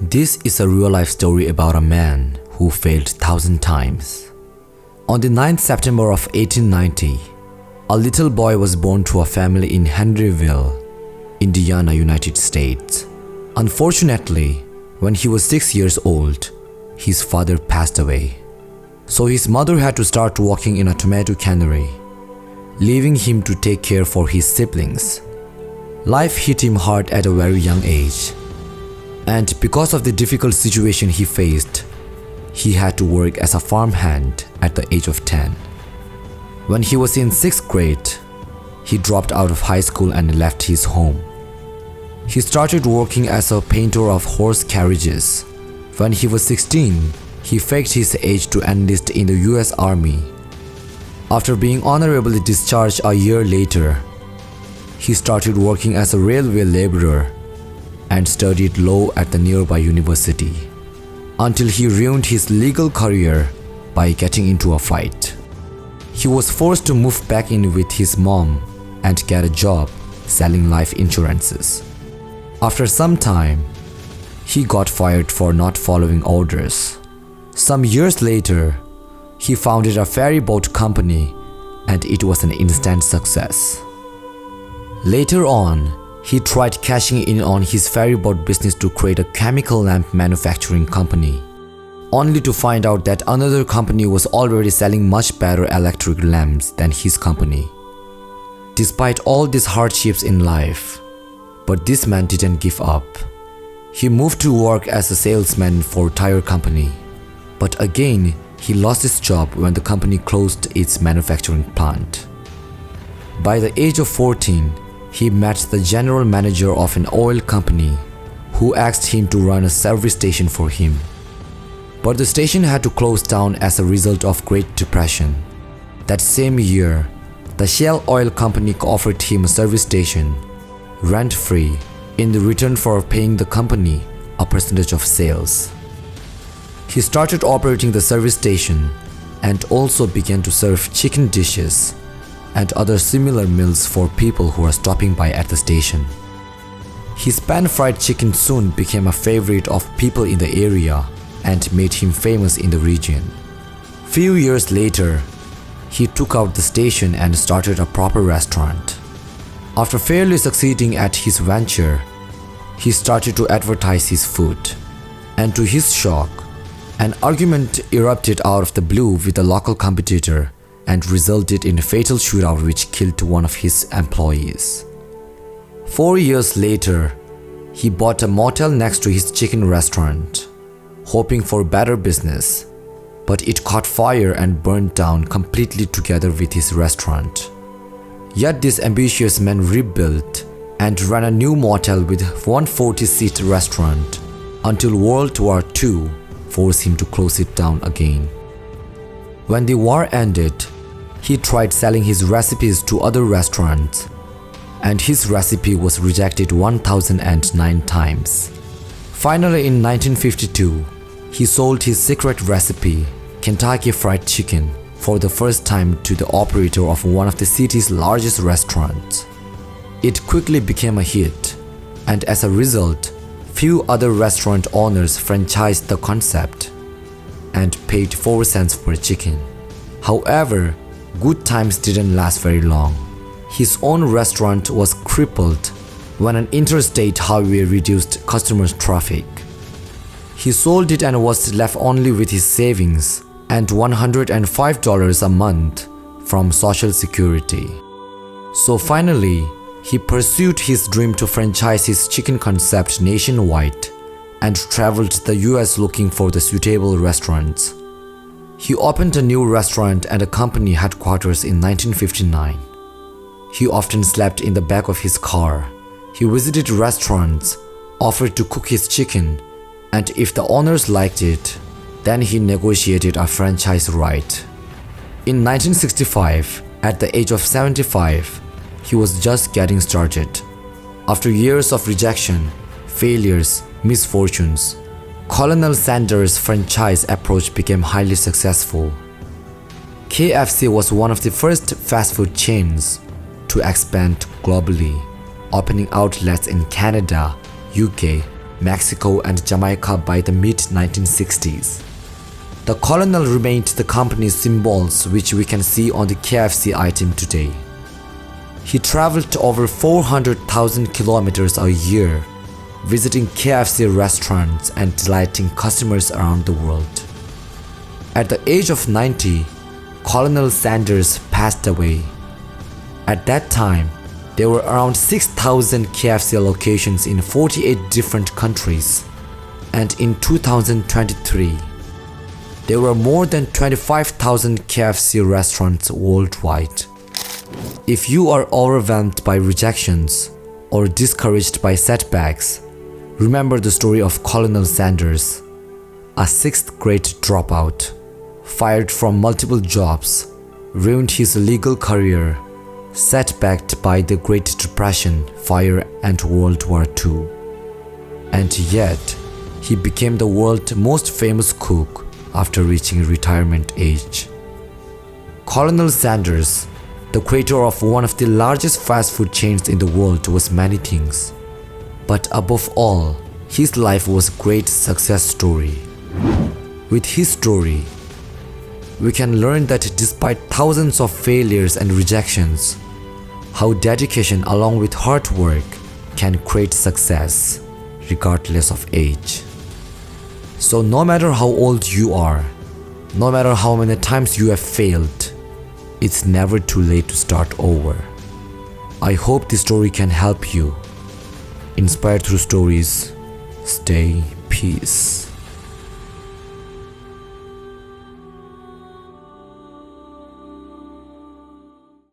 This is a real-life story about a man who failed 1,000 times. On the 9th September of 1890, a little boy was born to a family in Henryville, Indiana, United States. Unfortunately, when he was 6 years old, his father passed away. So his mother had to start working in a tomato cannery, leaving him to take care for his siblings. Life hit him hard at a very young age. And because of the difficult situation he faced, he had to work as a farmhand at the age of 10. When he was in 6th grade, he dropped out of high school and left his home. He started working as a painter of horse carriages. When he was 16, he faked his age to enlist in the US Army. After being honorably discharged a year later, he started working as a railway laborer and studied law at the nearby university, until he ruined his legal career by getting into a fight. He was forced to move back in with his mom and get a job selling life insurances. After some time, he got fired for not following orders. Some years later, he founded a ferry boat company and it was an instant success. Later on, he tried cashing in on his ferryboat business to create a chemical lamp manufacturing company, only to find out that another company was already selling much better electric lamps than his company. Despite all these hardships in life, but this man didn't give up. He moved to work as a salesman for a tire company, but again, he lost his job when the company closed its manufacturing plant. By the age of 14, he met the general manager of an oil company who asked him to run a service station for him. But the station had to close down as a result of Great Depression. That same year, the Shell Oil Company offered him a service station, rent-free, in return for paying the company a percentage of sales. He started operating the service station and also began to serve chicken dishes and other similar meals for people who are stopping by at the station. His pan-fried chicken soon became a favorite of people in the area and made him famous in the region. Few years later, he took out the station and started a proper restaurant. After fairly succeeding at his venture, he started to advertise his food. And to his shock, an argument erupted out of the blue with a local competitor and resulted in a fatal shootout which killed one of his employees. 4 years later, he bought a motel next to his chicken restaurant, hoping for better business, but it caught fire and burned down completely together with his restaurant. Yet this ambitious man rebuilt and ran a new motel with 140-seat restaurant until World War II forced him to close it down again. When the war ended, he tried selling his recipes to other restaurants, and his recipe was rejected 1,009 times. Finally, in 1952, he sold his secret recipe, Kentucky Fried Chicken, for the first time to the operator of one of the city's largest restaurants. It quickly became a hit, and as a result, few other restaurant owners franchised the concept and paid 4 cents for a chicken. However, good times didn't last very long. His own restaurant was crippled when an interstate highway reduced customer traffic. He sold it and was left only with his savings and $105 a month from Social Security. So finally, he pursued his dream to franchise his chicken concept nationwide and traveled to the US looking for the suitable restaurants. He opened a new restaurant and a company headquarters in 1959. He often slept in the back of his car. He visited restaurants, offered to cook his chicken, and if the owners liked it, then he negotiated a franchise right. In 1965, at the age of 75, he was just getting started. After years of rejection, failures, misfortunes, Colonel Sanders' franchise approach became highly successful. KFC was one of the first fast food chains to expand globally, opening outlets in Canada, UK, Mexico, and Jamaica by the mid-1960s. The Colonel remained the company's symbols, which we can see on the KFC item today. He traveled over 400,000 kilometers a year, visiting KFC restaurants and delighting customers around the world. At the age of 90, Colonel Sanders passed away. At that time, there were around 6,000 KFC locations in 48 different countries, and in 2023, there were more than 25,000 KFC restaurants worldwide. If you are overwhelmed by rejections or discouraged by setbacks, remember the story of Colonel Sanders, a 6th grade dropout, fired from multiple jobs, ruined his legal career, setbacked by the Great Depression, fire, and World War II. And yet, he became the world's most famous cook after reaching retirement age. Colonel Sanders, the creator of one of the largest fast food chains in the world, was many things. But above all, his life was a great success story. With his story, we can learn that despite thousands of failures and rejections, how dedication along with hard work can create success, regardless of age. So no matter how old you are, no matter how many times you have failed, it's never too late to start over. I hope this story can help you. Inspired through stories, stay peace.